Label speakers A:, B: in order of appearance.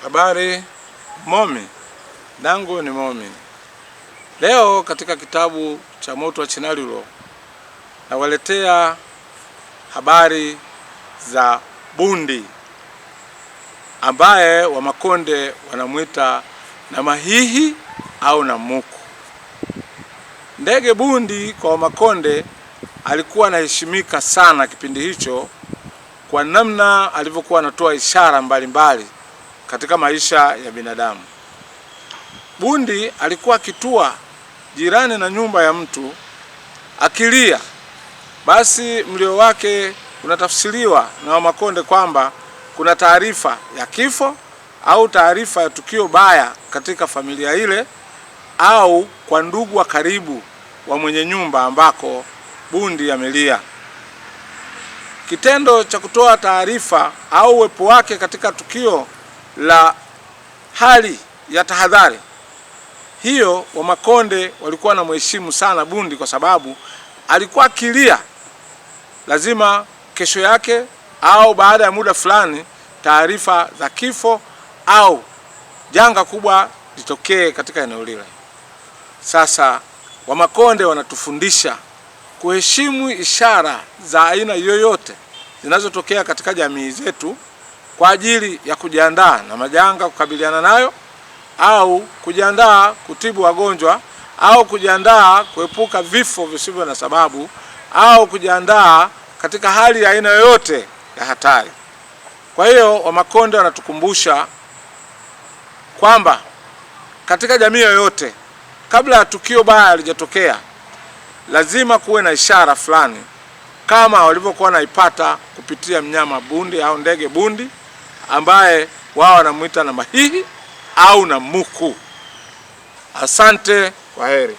A: Habari Momi, nangu ni Momi. Leo katika kitabu cha Moto wa Chinaliro nawaletea habari za bundi ambaye Wamakonde wanamuita Namahihi au Namuku. Ndege bundi kwa Wamakonde alikuwa anaheshimika sana kipindi hicho kwa namna alivyokuwa anatoa ishara mbalimbali katika maisha ya binadamu. Bundi alikuwa akitua jirani na nyumba ya mtu akilia, basi mlio wake unatafsiriwa na Wamakonde kwamba kuna taarifa ya kifo au taarifa ya tukio baya katika familia ile au kwa ndugu wa karibu wa mwenye nyumba ambako bundi amelia. Kitendo cha kutoa taarifa au uwepo wake katika tukio la hali ya tahadhari hiyo, Wamakonde walikuwa na mheshimu sana bundi kwa sababu alikuwa akilia, lazima kesho yake au baada ya muda fulani taarifa za kifo au janga kubwa litokee katika eneo lile. Sasa Wamakonde wanatufundisha kuheshimu ishara za aina yoyote zinazotokea katika jamii zetu kwa ajili ya kujiandaa na majanga, kukabiliana nayo, au kujiandaa kutibu wagonjwa, au kujiandaa kuepuka vifo visivyo na sababu, au kujiandaa katika hali ya aina yoyote ya hatari. Kwa hiyo Wamakonde wanatukumbusha kwamba katika jamii yoyote, kabla ya tukio baya halijatokea, lazima kuwe na ishara fulani kama walivyokuwa wanaipata kupitia mnyama bundi au ndege bundi ambaye wao wanamuita Namahihi au Namuku. Asante, kwaheri.